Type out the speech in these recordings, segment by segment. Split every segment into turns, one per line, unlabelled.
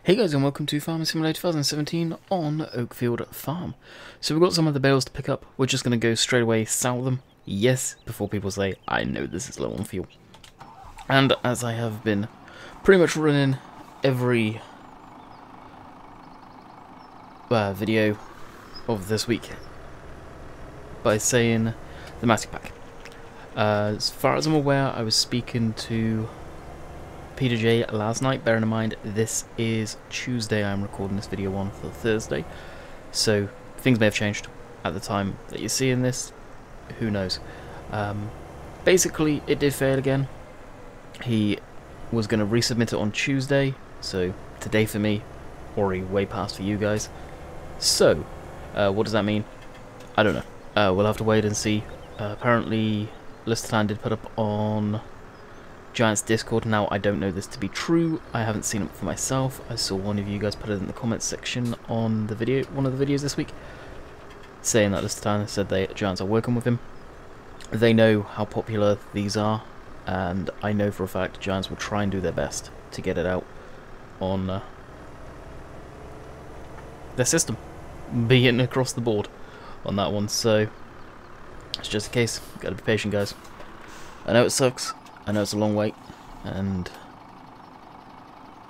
Hey guys, and welcome to Farming Simulator 2017 on Oakfield Farm. So we've got some of the bales to pick up. We're just going to go straight away sell them. Yes, before people say, I know this is low on fuel. And as I have been pretty much running every video of this week by saying the Matic Pack. As far as I'm aware, I was speaking to Peter J last night. Bearing in mind this is Tuesday, I'm recording this video on for Thursday, so things may have changed at the time that you're seeing this, who knows. Basically it did fail again. He was going to resubmit it on Tuesday, so today for me, already way past for you guys. So what does that mean? I don't know. We'll have to wait and see. Apparently Listerland did put up on Giant's Discord. Now, I don't know this to be true. I haven't seen it for myself. I saw one of you guys put it in the comments section on the video, one of the videos this week, saying that Listerland said Giants are working with him. They know how popular these are, and I know for a fact Giants will try and do their best to get it out on their system, being across the board on that one. So it's just a case. Gotta be patient, guys. I know it sucks. I know it's a long wait, and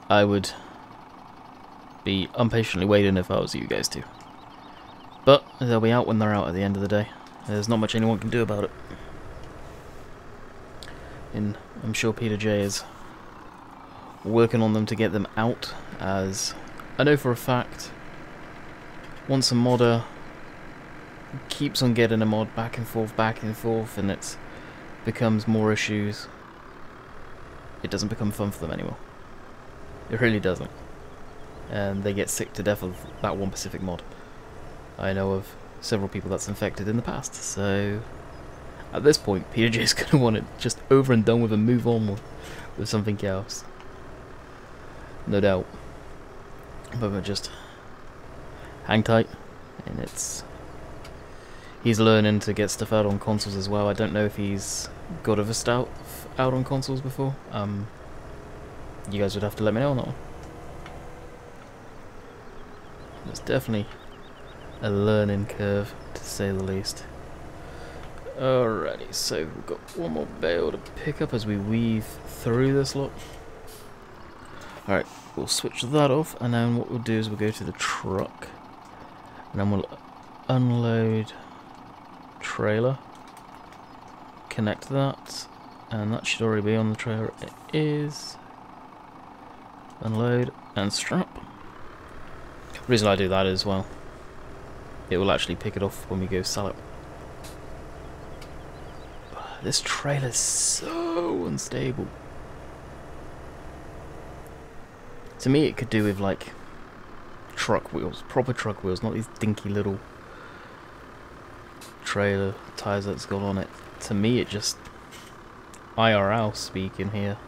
I would be impatiently waiting if I was you guys too. But they'll be out when they're out at the end of the day. There's not much anyone can do about it. And I'm sure Peter J is working on them to get them out, as I know for a fact once a modder keeps on getting a mod back and forth, and it becomes more issues, it doesn't become fun for them anymore. It really doesn't. And they get sick to death of that one specific mod. I know of several people that's infected in the past, so at this point Peter J is going to want it just over and done with and move on with something else. No doubt. But we'll just hang tight, and he's learning to get stuff out on consoles as well. I don't know if he's got a Vista out on consoles before. You guys would have to let me know on that one. It's definitely a learning curve, to say the least. Alrighty, so we've got one more bale to pick up as we weave through this lot. Alright, we'll switch that off, and then what we'll do is we'll go to the truck, and then we'll unload trailer, connect that, and that should already be on the trailer. It is. Unload and strap. The reason I do that is, well, it will actually pick it off when we go sell it. This trailer is so unstable. To me it could do with like truck wheels, proper truck wheels, not these dinky little trailer tires that's got on it. To me it just, IRL speaking here,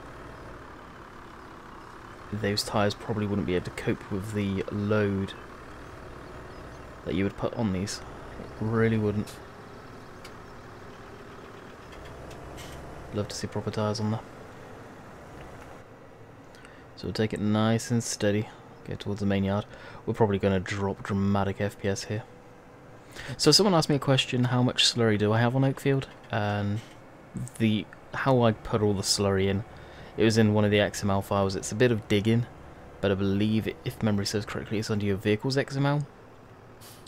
those tires probably wouldn't be able to cope with the load that you would put on these. It really wouldn't. Love to see proper tires on there. So we'll take it nice and steady, get towards the main yard. We're probably going to drop dramatic FPS here. So someone asked me a question, how much slurry do I have on Oakfield? And how I put all the slurry in, it was in one of the XML files. It's a bit of digging, but I believe, if memory serves correctly, it's under your vehicle's XML.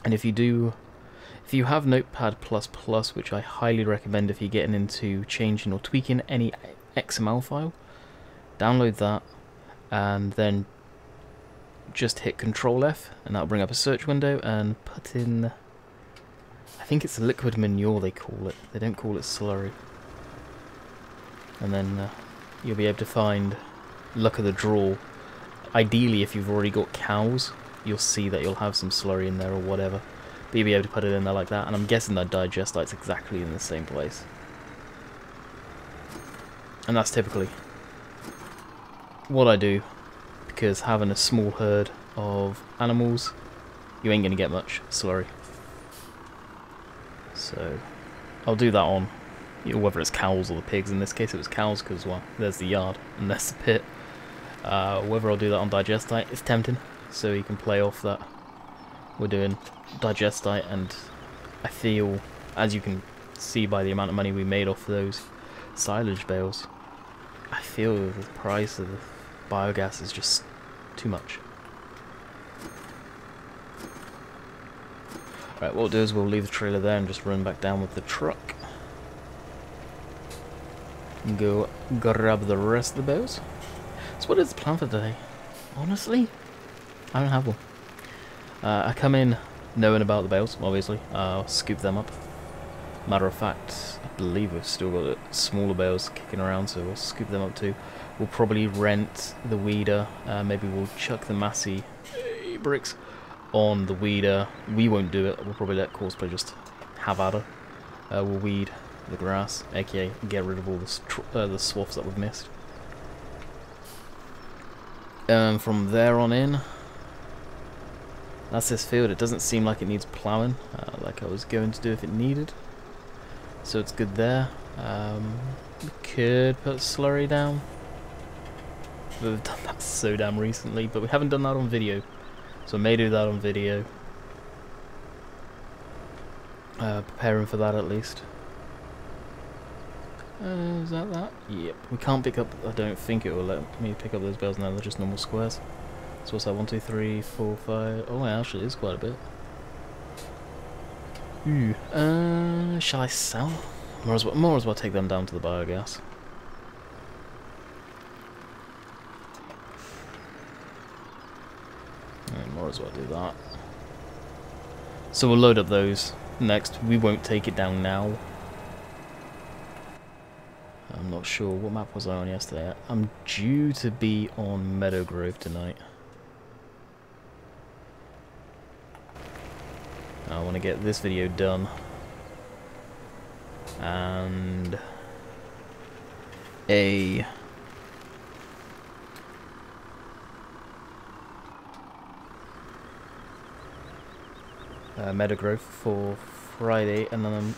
And if you have Notepad++, which I highly recommend if you're getting into changing or tweaking any XML file, download that, and then just hit Control F, and that'll bring up a search window, and put in, I think it's liquid manure they call it. They don't call it slurry. And then you'll be able to find, luck of the draw. Ideally, if you've already got cows, you'll see that you'll have some slurry in there or whatever. But you'll be able to put it in there like that. And I'm guessing that digestite's exactly in the same place. And that's typically what I do, because having a small herd of animals, you ain't going to get much slurry. So I'll do that on, whether it's cows or the pigs. In this case it was cows, because, well, there's the yard and there's the pit. Whether I'll do that on digestite is tempting, so you can play off that we're doing digestite, and I feel, as you can see by the amount of money we made off those silage bales, I feel the price of the biogas is just too much. Right, what we'll do is we'll leave the trailer there and just run back down with the truck and go grab the rest of the bales. So what is the plan for today? Honestly, I don't have one. I come in knowing about the bales, obviously. I'll scoop them up. Matter of fact, I believe we've still got smaller bales kicking around, so we'll scoop them up too. We'll probably rent the weeder. Maybe we'll chuck the massy bricks on the weeder. We won't do it. We'll probably let Courseplay just have at her. We'll weed the grass, aka get rid of all the swaths that we've missed. From there on in, that's this field. It doesn't seem like it needs ploughing, like I was going to do if it needed. So it's good there. We could put slurry down. We've done that so damn recently, but we haven't done that on video. So I may do that on video. Preparing for that at least. Is that? Yep. We can't pick up, I don't think it will let me pick up those bales now, they're just normal squares. So what's that, 1, 2, 3, 4, 5, oh it actually is quite a bit. Shall I sell? More as well take them down to the biogas. More as well do that. So we'll load up those next. We won't take it down now. I'm not sure, what map was I on yesterday? I'm due to be on Meadow Grove tonight. I want to get this video done. And a Meadow Grove for Friday, and then I'm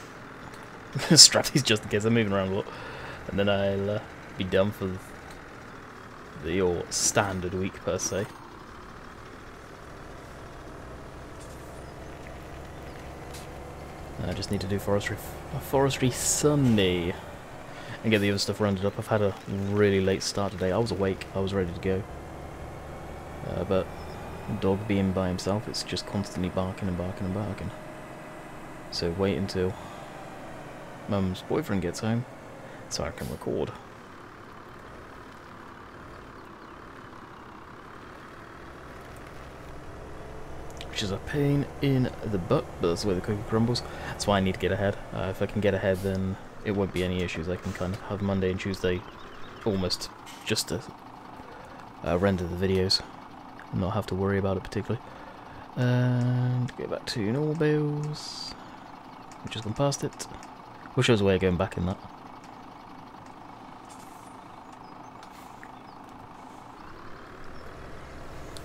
gonna strap these just in case I'm moving around a lot, and then I'll be done for your standard week per se. I just need to do forestry Sunday and get the other stuff rounded up. I've had a really late start today. I was awake, I was ready to go, but dog being by himself, it's just constantly barking and barking and barking. So wait until Mum's boyfriend gets home so I can record. Which is a pain in the butt, but that's the way the cookie crumbles. That's why I need to get ahead. If I can get ahead, then it won't be any issues. I can kind of have Monday and Tuesday almost just to render the videos and not have to worry about it particularly. And go back to normal bales. We've just gone past it. Wish there was a way of going back in that.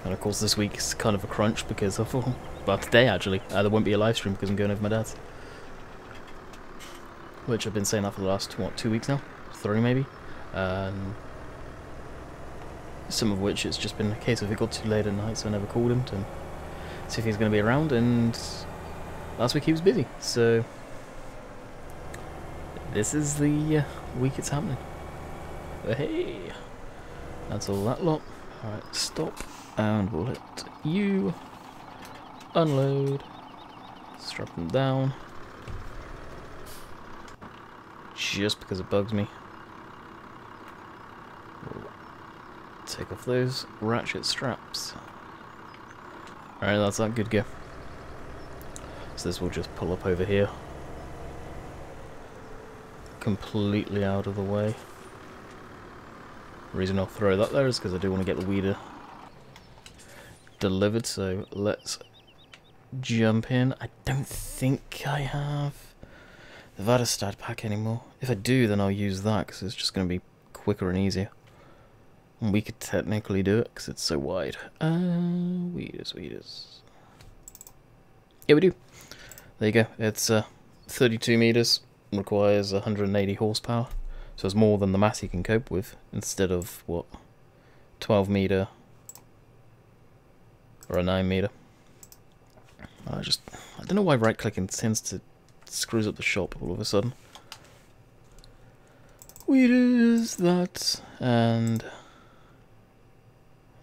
And of course this week's kind of a crunch because of, well, today actually, there won't be a live stream because I'm going over my dad's. Which I've been saying that for the last, what, 2 weeks now? 3 maybe? Some of which it's just been a case of it got too late at night, so I never called him to see if he's going to be around, and last week he was busy, so this is the week it's happening. But hey, that's all that lot. Alright, stop. And we'll let you unload, strap them down, just because it bugs me. We'll take off those ratchet straps. Alright, that's that, good go. So this will just pull up over here, completely out of the way. The reason I'll throw that there is because I do want to get the weeder delivered, so let's jump in. I don't think I have the Vadestad pack anymore. If I do, then I'll use that because it's just going to be quicker and easier. And we could technically do it because it's so wide. Weeders. Yeah, we do. There you go. It's 32 meters, requires 180 horsepower, so it's more than the Massey can cope with. Instead of what, 12 meter or a 9 meter. I don't know why right clicking tends to screws up the shop all of a sudden. Weeders, that, and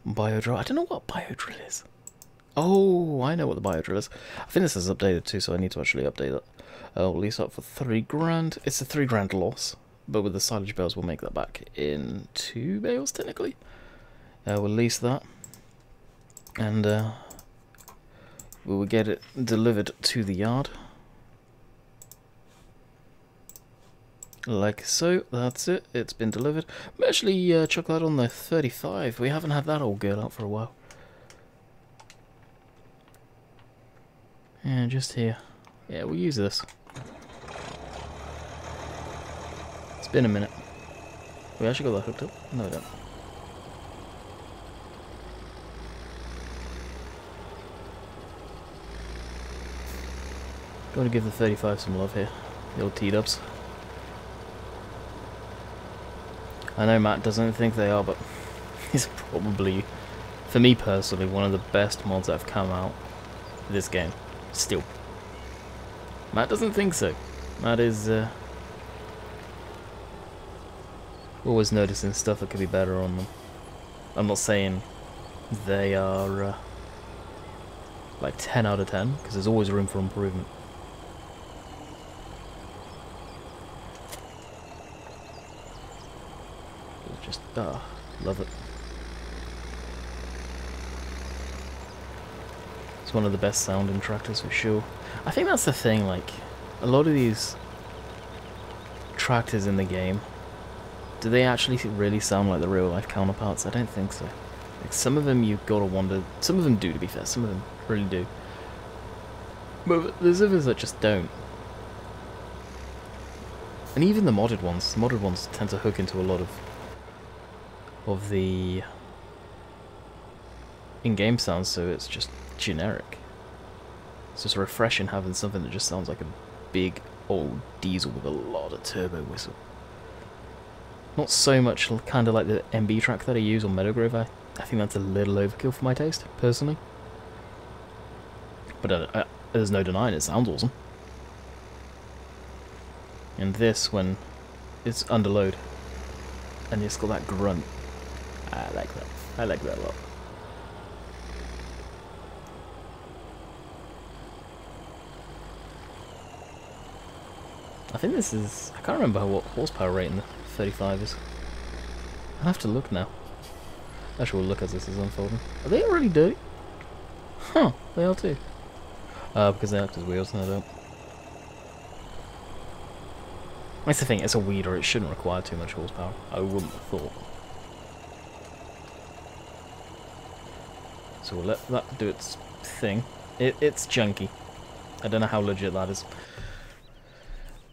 biodrill. I don't know what biodrill is. Oh, I know what the biodrill is. I think this is updated too, so I need to actually update it. We'll lease up for £3,000. It's a £3,000 loss, but with the silage bales, we'll make that back in 2 bales technically. We'll lease that, and we will get it delivered to the yard. Like so, that's it, it's been delivered. We actually chuck that on the 35, we haven't had that old girl out for a while. And just here. Yeah, we'll use this. It's been a minute. We actually got that hooked up? No, we don't. Gotta give the 35 some love here. The old T-dubs. I know Matt doesn't think they are, but it's probably, for me personally, one of the best mods that have come out for this game. Still. Matt doesn't think so. Matt is always noticing stuff that could be better on them. I'm not saying they are like 10 out of 10, because there's always room for improvement. Just, love it. It's one of the best sounding tractors for sure. I think that's the thing, like, a lot of these tractors in the game, do they actually really sound like the real life counterparts? I don't think so. Like, some of them you've got to wonder, some of them do, to be fair, some of them really do. But there's others that just don't. And even the modded ones tend to hook into a lot of the in-game sounds, so it's just generic. It's just refreshing having something that just sounds like a big old diesel with a lot of turbo whistle. Not so much kind of like the MB track that I use on Meadowgrove. I think that's a little overkill for my taste, personally. But there's no denying it sounds awesome. And this, when it's under load, and it's got that grunt, I like that. I like that a lot. I think this is, I can't remember what horsepower rating the 35 is. I'll have to look now. Actually, we'll look as this is unfolding. Are they already dirty? Huh, they are too. Because they act as wheels, no, I don't. That's the thing, it's a weeder, it shouldn't require too much horsepower. I wouldn't have thought. So we'll let that do its thing. It's junky. I don't know how legit that is.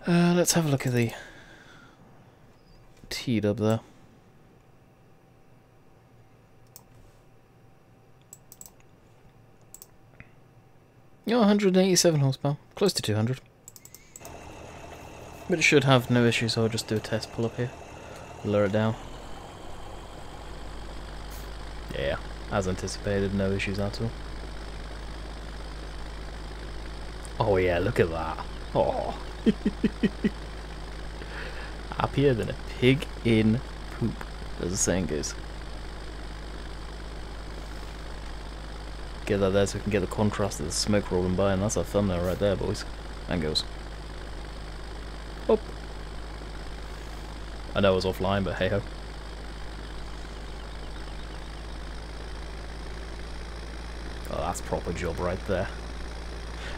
Let's have a look at the T-dub there. Oh, 187 horsepower. Close to 200. But it should have no issues, so I'll just do a test pull up here. Lower it down. Yeah, as anticipated, no issues at all. Oh yeah, look at that. Oh. Happier than a pig in poop, as the saying goes. Get that there so we can get the contrast of the smoke rolling by, and that's our thumbnail right there, boys and girls. Oh. I know I was offline, but hey ho. Oh, that's proper job right there.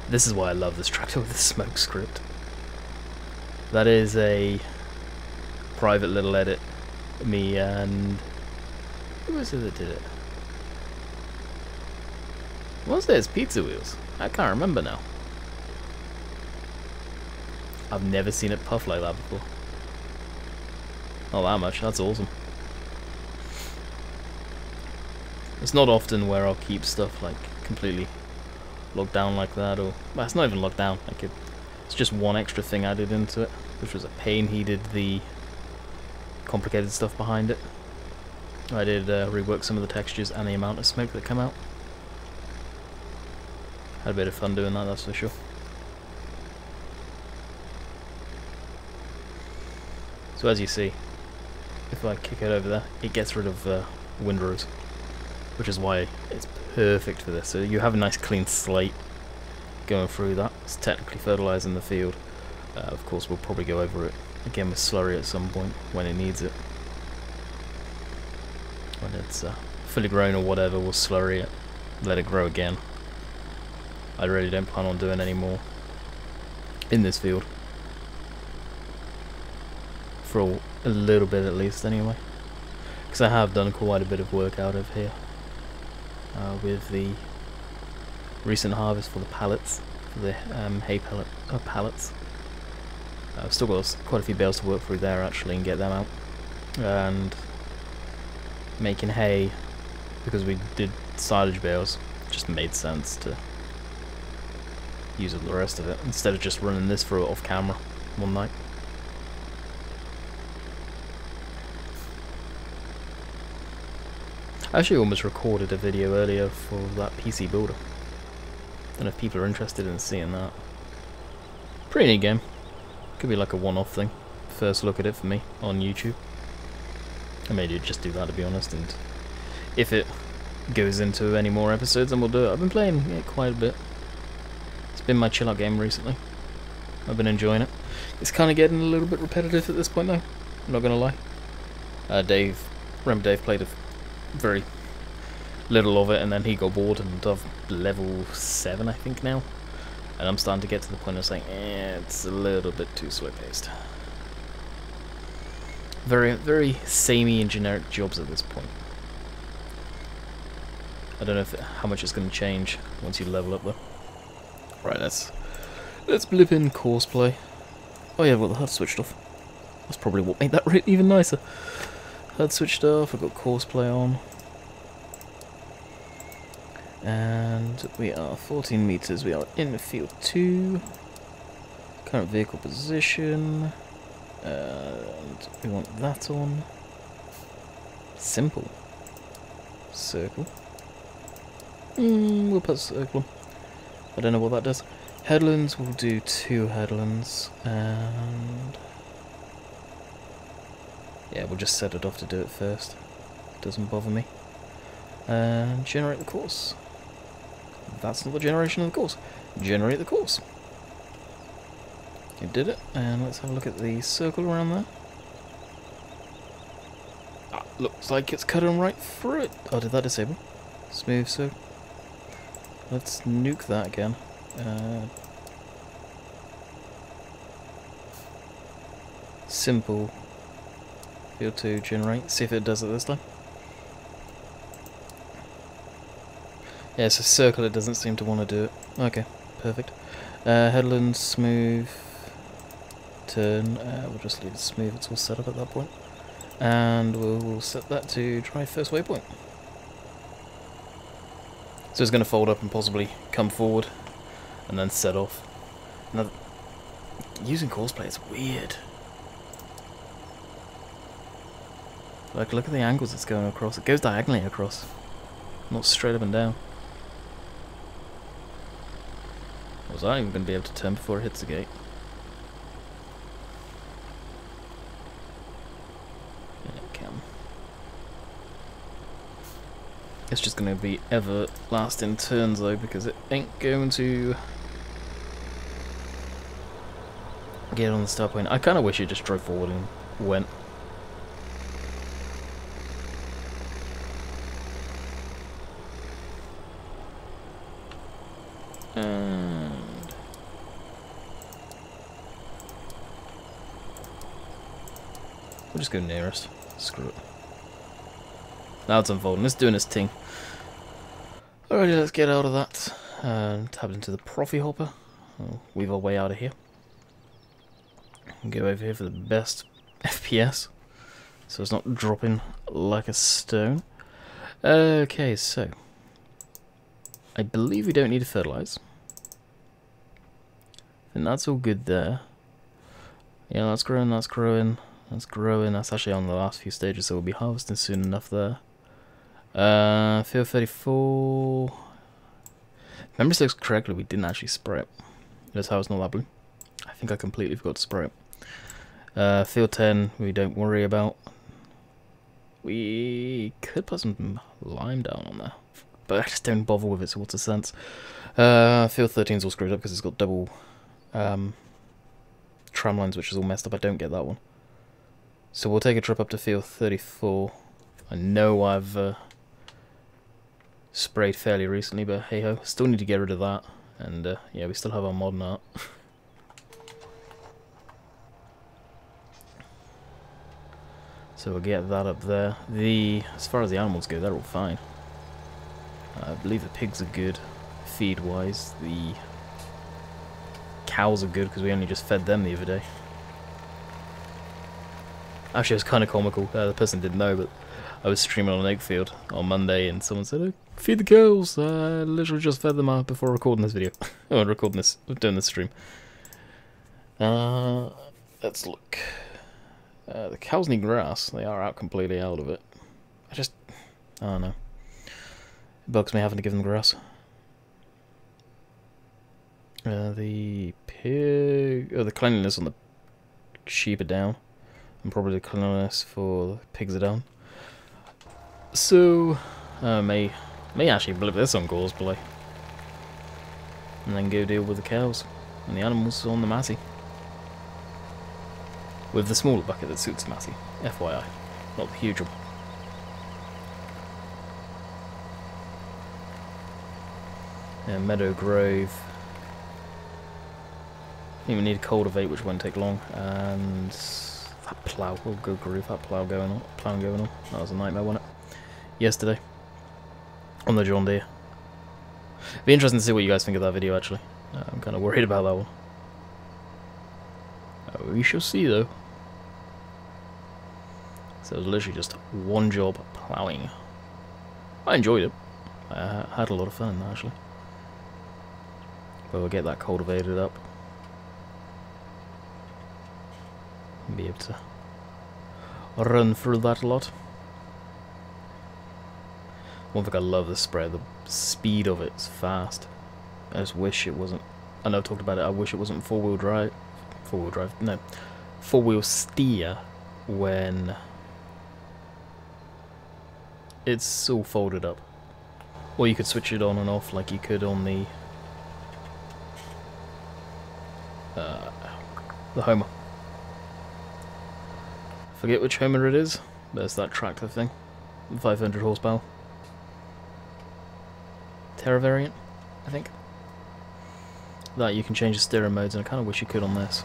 This is why I love this tractor with the smoke script. That is a private little edit. Me and... who was it that did it? What was it? It's Pizza Wheels. I can't remember now. I've never seen it puff like that before. Not that much, that's awesome. It's not often where I'll keep stuff like completely locked down like that, or well, it's not even locked down. Like it's just one extra thing added into it, which was a pain. He did the complicated stuff behind it. I did rework some of the textures and the amount of smoke that come out. Had a bit of fun doing that, that's for sure. So as you see, if I kick it over there, it gets rid of windrows, which is why it's perfect for this. So you have a nice clean slate going through that. It's technically fertilising the field. Of course, we'll probably go over it again with slurry at some point when it needs it. When it's fully grown or whatever, we'll slurry it, let it grow again. I really don't plan on doing any more in this field. For a little bit at least, anyway. Because I have done quite a bit of work out of here. With the recent harvest for the pallets, for the hay pallets. I've still got quite a few bales to work through there actually and get them out. And making hay, because we did silage bales, just made sense to use up the rest of it instead of just running this through it off camera one night. I actually almost recorded a video earlier for that PC builder. Don't know if people are interested in seeing that. Pretty neat game. Could be like a one-off thing. First look at it for me on YouTube. I may just do that, to be honest, and if it goes into any more episodes, then we'll do it. I've been playing it quite a bit. It's been my chill-out game recently. I've been enjoying it. It's kind of getting a little bit repetitive at this point, though. I'm not gonna lie. Remember Dave played a very little of it, and then he got bored, and I've level 7, I think, now. And I'm starting to get to the point of saying, it's a little bit too slow-paced. Very, very samey and generic jobs at this point. I don't know how much it's going to change once you level up, though. Right, let's blip in Courseplay. Oh yeah, I've got the HUD switched off. That's probably what made that even nicer. HUD switched off, I've got Courseplay on. And we are 14 meters, we are in field 2. Current vehicle position. And we want that on. Simple. Circle. We'll put circle on. I don't know what that does. Headlands, we'll do 2 headlands. And yeah, we'll just set it off to do it first. Doesn't bother me. And generate the course. That's not the generation of the course. Generate the course. It did it, and let's have a look at the circle around there. Ah, looks like it's cutting right through it. Oh, did that disable? Smooth circle. Let's nuke that again. Simple. Field 2, generate. See if it does it this time. Yeah, it's a circle, it doesn't seem to want to do it. Okay, perfect. Headland, smooth. Turn, we'll just leave it smooth, it's all set up at that point. And we'll set that to try first waypoint. So it's going to fold up and possibly come forward and then set off. Now, using Courseplay is weird. Like, look at the angles it's going across. It goes diagonally across, not straight up and down. Was I even going to be able to turn before it hits the gate? Yeah, it can. It's just going to be everlasting turns though, because it ain't going to get on the start point. I kind of wish it just drove forward and went. And we'll just go nearest. Screw it. Now it's unfolding. It's doing its thing. Alrighty, let's get out of that and tab into the Profit Hopper. We'll weave our way out of here. And go over here for the best FPS, so it's not dropping like a stone. Okay, so I believe we don't need to fertilize. And that's all good there. Yeah, that's growing, that's growing, that's growing. That's actually on the last few stages, so we'll be harvesting soon enough there. Field 34. If memory serves correctly, we didn't actually spray it. That's how it's not that blue. I think I completely forgot to spray it. Field 10, we don't worry about. We could put some lime down on there, but I just don't bother with it, so what's the sense? Field 13 is all screwed up because it's got double tram lines, which is all messed up. I don't get that one. So we'll take a trip up to field 34. I know I've sprayed fairly recently, but hey ho, still need to get rid of that. And yeah, we still have our modern art. So we'll get that up there. As far as the animals go, they're all fine. I believe the pigs are good, feed-wise. The cows are good because we only just fed them the other day. Actually, it was kind of comical. The person didn't know, but I was streaming on Oakfield on Monday, and someone said, "Oh, feed the cows." I literally just fed them out before recording this video. Oh, doing this stream. Let's look. The cows need grass. They are out completely out of it. I don't know. It bugs me having to give them grass. The cleanliness on the sheep are down, and probably the cleanliness for the pigs are down. So, may actually blip this on Courseplay, and then go deal with the cows and the animals on the Massey. With the smaller bucket that suits the Massey, FYI, not the huge one. And Meadow Grove. I think we need to cultivate, which won't take long. And that plough, oh good grief, that plough going on. That was a nightmare, wasn't it? Yesterday, on the John Deere. Be interesting to see what you guys think of that video. Actually, I'm kind of worried about that one. We shall see, though. So it was literally just one job, ploughing. I enjoyed it. I had a lot of fun, actually. But we'll get that cultivated up. And be able to run through that a lot. One thing I love this spray, the speed of it's fast. I just wish it wasn't. I know I've talked about it. I wish it wasn't four-wheel drive. No, four-wheel steer when it's all folded up. Or you could switch it on and off like you could on the Homer. Forget which Homer it is, but it's that tractor thing. 500 horsepower. Terra variant, I think. That you can change the steering modes, and I kind of wish you could on this.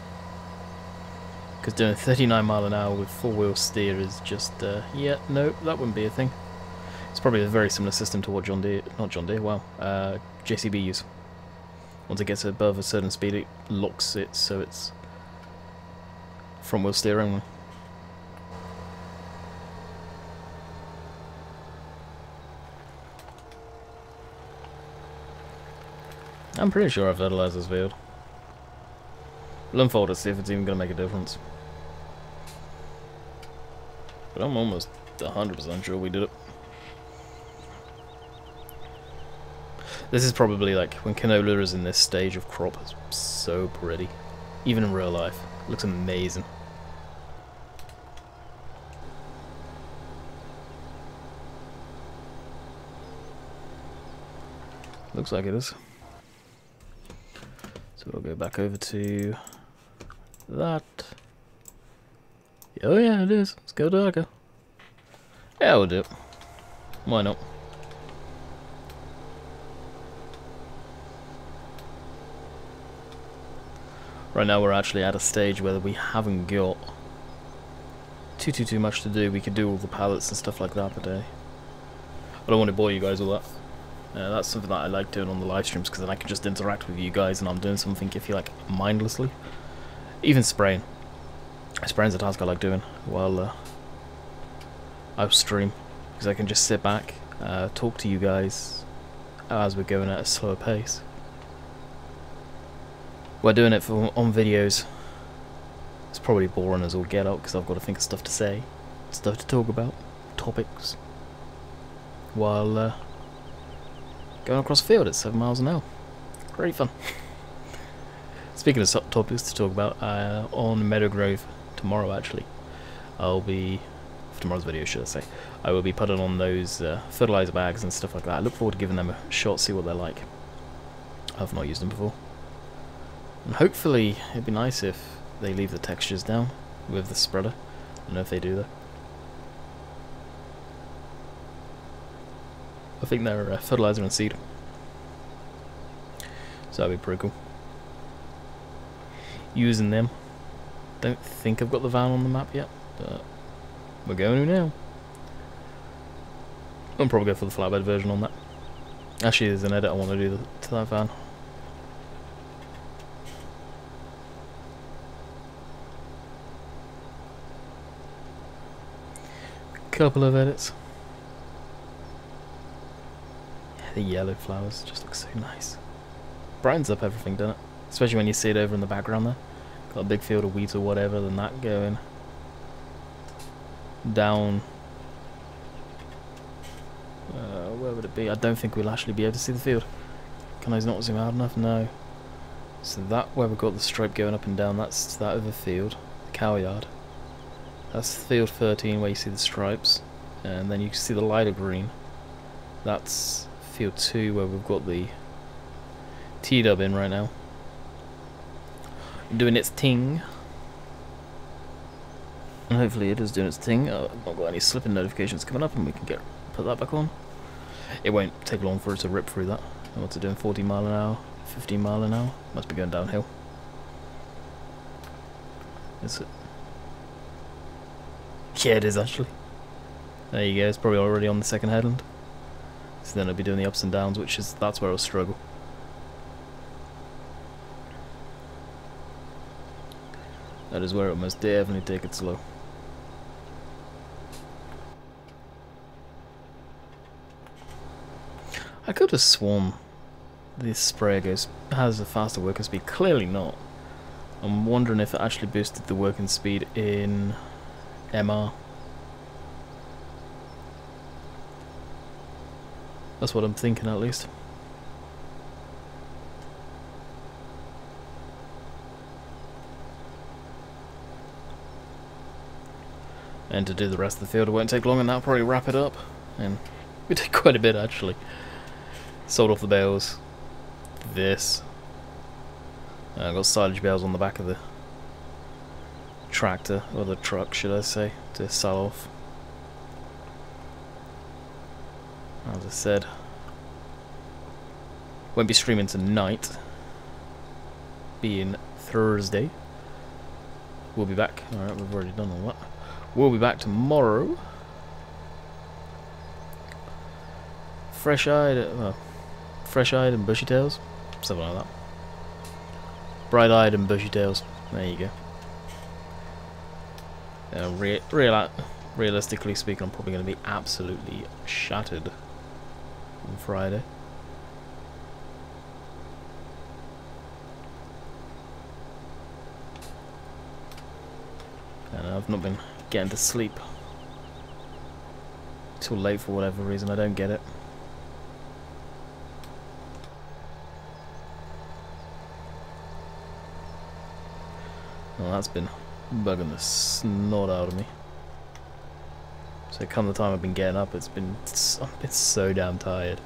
Because doing 39 mile an hour with four-wheel steer is just, yeah, no, that wouldn't be a thing. It's probably a very similar system to what JCB use. Once it gets above a certain speed, it locks it so it's front-wheel steer only. I'm pretty sure I fertilized this field. We'll unfold it, see if it's even going to make a difference. But I'm almost 100% sure we did it. This is probably like when canola is in this stage of crop. It's so pretty. Even in real life. It looks amazing. Looks like it is. So we'll go back over to that. Oh yeah, it is. Let's go darker. Yeah, we'll do it. Why not? Right now we're actually at a stage where we haven't got too much to do. We could do all the pallets and stuff like that, but I don't want to bore you guys with that. That's something that I like doing on the live streams, because then I can just interact with you guys and I'm doing something, if you like, mindlessly. Even spraying. Spraying's a task I like doing while I stream, because I can just sit back, talk to you guys as we're going at a slower pace. We're doing it on videos. It's probably boring as all get out, because I've got to think of stuff to say, stuff to talk about, topics. while going across the field at 7 miles an hour. Great fun. Speaking of topics to talk about, on Meadow Grove tomorrow actually, I'll be, for tomorrow's video should I say, I will be putting on those fertilizer bags and stuff like that. I look forward to giving them a shot, see what they're like. I've not used them before. And hopefully it'd be nice if they leave the textures down with the spreader. I don't know if they do though. I think they're fertilizer and seed. So that'd be pretty cool. Using them. Don't think I've got the van on the map yet, but we're going to now. I'll probably go for the flatbed version on that. Actually, there's an edit I want to do to that van. Couple of edits. Yeah, the yellow flowers just look so nice. Brightens up everything, doesn't it? Especially when you see it over in the background there. Got a big field of wheat or whatever, then that going down. Where would it be? I don't think we'll actually be able to see the field. Can I not zoom out enough? No. So that where we've got the stripe going up and down, that's that other field, the cow yard. That's field 13 where you see the stripes, and then you can see the lighter green. That's field 2 where we've got the T-dub in right now. Doing its ting. And hopefully it is doing its thing. I've not got any slipping notifications coming up and we can put that back on. It won't take long for it to rip through that. And what's it doing? 40 mile an hour? 15 mile an hour? Must be going downhill. Is it? Yeah, it is actually. There you go, it's probably already on the second headland. So then it'll be doing the ups and downs, that's where it'll struggle. That is where it'll most definitely take it slow. I could have sworn this sprayer has a faster working speed. Clearly not. I'm wondering if it actually boosted the working speed in MR. That's what I'm thinking at least. And to do the rest of the field it won't take long and that'll probably wrap it up. And we did quite a bit actually. Sold off the bales. This. I got silage bales on the back of the tractor, or the truck should I say, to sell off. As I said, won't be streaming tonight, being Thursday. We'll be back. Alright, we've already done all that. We'll be back tomorrow. Fresh-eyed and bushy tails, something like that. Bright-eyed and bushy tails. There you go. Realistically speaking, I'm probably going to be absolutely shattered on Friday. And I've not been getting to sleep till late for whatever reason. I don't get it. Well, that's been bugging the snot out of me. So come the time I've been getting up, I've been so damn tired.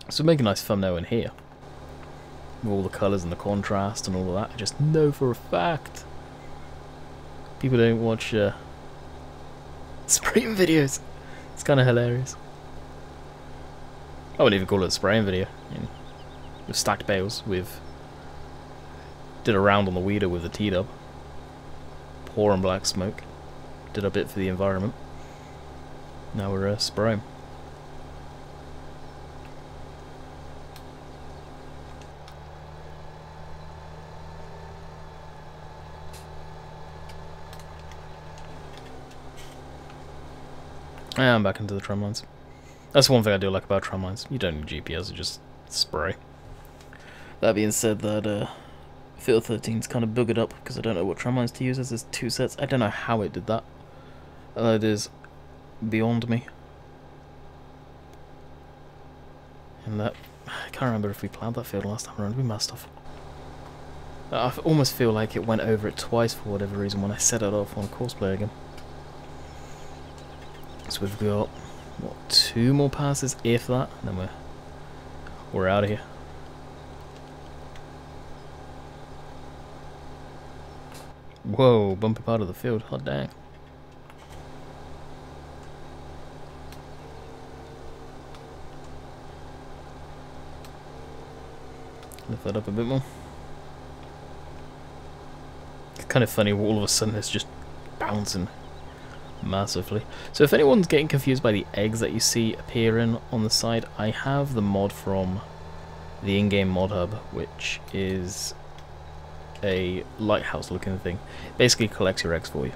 So make a nice thumbnail in here. With all the colours and the contrast and all of that. I just know for a fact people don't watch spraying videos. It's kind of hilarious. I wouldn't even call it a spraying video. With stacked bales, did a round on the weeder with the T-dub, pouring black smoke, did a bit for the environment. Now we're spraying. And I'm back into the tram lines. That's one thing I do like about tram lines. You don't need GPS, you just spray. That being said, that Field 13's kind of buggered up because I don't know what tramlines to use as there's 2 sets. I don't know how it did that. That is beyond me. And that, I can't remember if we planned that field last time around. We must have. I almost feel like it went over it twice for whatever reason when I set it off on Courseplay again. So we've got, what, 2 more passes, if that, and then we're out of here. Whoa, bumpy part of the field, hot dang. Lift that up a bit more. It's kind of funny, all of a sudden it's just bouncing massively. So if anyone's getting confused by the eggs that you see appearing on the side, I have the mod from the in-game mod hub, which is a lighthouse looking thing. Basically collects your eggs for you.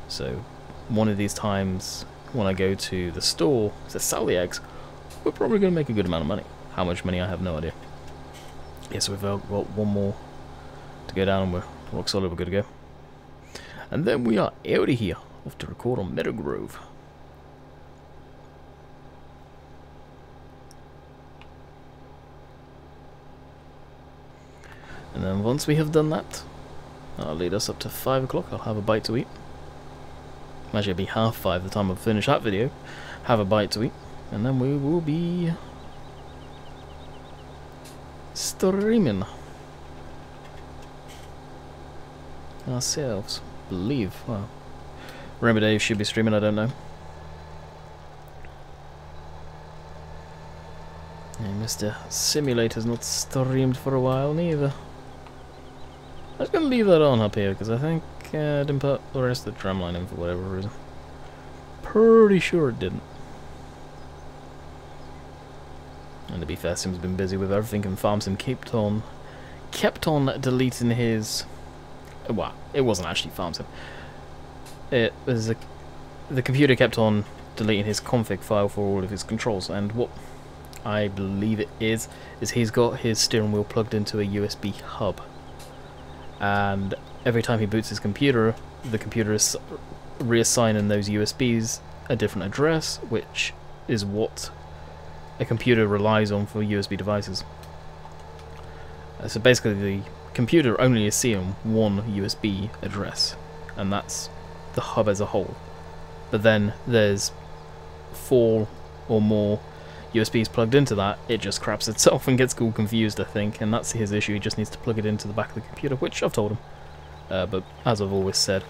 So one of these times when I go to the store to sell the eggs, we're probably going to make a good amount of money. How much money, I have no idea. Yeah, so we've got 1 more to go down and we're rock solid, we're good to go. And then we are out of here, off to record on Meadow Grove. And then once we have done that, that'll lead us up to 5 o'clock. I'll have a bite to eat. Actually, it'll be 5:30 the time I finish that video. Have a bite to eat, and then we will be streaming ourselves. Believe. Well, remember Dave should be streaming. I don't know. And Mr. Simulator's not streamed for a while neither. I was going to leave that on up here because I think I didn't put the rest of the tramline in for whatever reason. Pretty sure it didn't. And to be fair, Sim's been busy with everything, and FarmSim kept on deleting his. Well, it wasn't actually FarmSim. It was the computer kept on deleting his config file for all of his controls, and what I believe it is he's got his steering wheel plugged into a USB hub, and every time he boots his computer, the computer is reassigning those USBs a different address, which is what a computer relies on for USB devices. So basically the computer only is seeing one USB address, and that's the hub as a whole. But then there's 4 or more USBs plugged into that, it just craps itself and gets all confused, I think, and that's his issue. He just needs to plug it into the back of the computer, which I've told him. But as I've always said,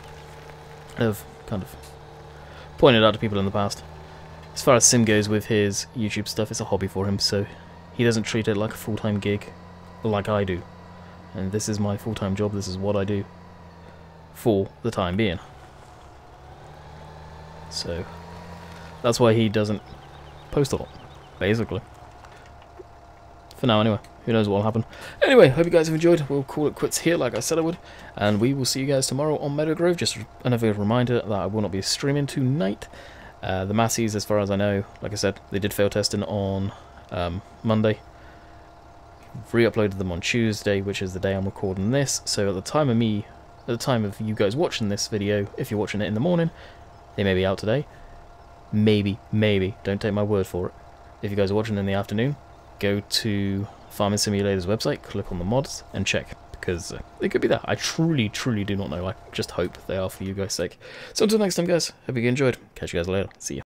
I've kind of pointed out to people in the past, as far as Sim goes with his YouTube stuff, it's a hobby for him, so he doesn't treat it like a full-time gig like I do. And this is my full-time job, this is what I do for the time being. So that's why he doesn't post a lot, basically. For now, anyway. Who knows what will happen. Anyway, hope you guys have enjoyed. We'll call it quits here, like I said I would. And we will see you guys tomorrow on Meadow Grove. Just another reminder that I will not be streaming tonight. The Massies, as far as I know, like I said, they did fail testing on Monday. Re-uploaded them on Tuesday, which is the day I'm recording this. So at the time of you guys watching this video, if you're watching it in the morning, they may be out today. Maybe. Don't take my word for it. If you guys are watching in the afternoon, go to Farming Simulator's website, click on the mods, and check, because they could be there. I truly do not know. I just hope they are for you guys' sake. So until next time, guys, hope you enjoyed. Catch you guys later. See ya.